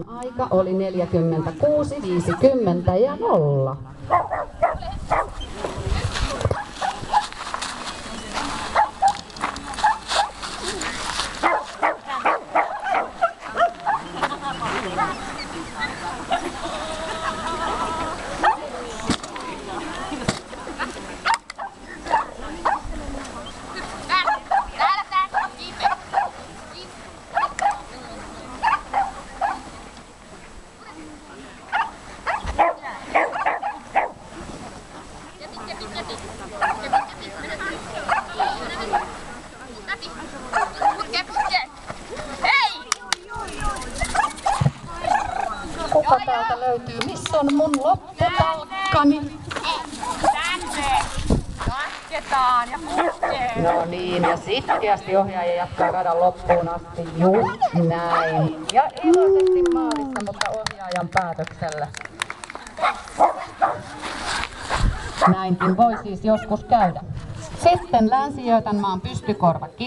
Aika oli 46:50 ja 0. Kuka täältä löytyy? Missä on mun loppupalkkani? Tänne! Lasketaan ja puskee! No niin, ja sitkeästi ohjaaja jatkaa radan loppuun asti. Just näin. Ja iloisesti maalissa, mutta ohjaajan päätöksellä. Näinkin voi siis joskus käydä. Sitten Länsi-Götanmaan pystykorva kirja.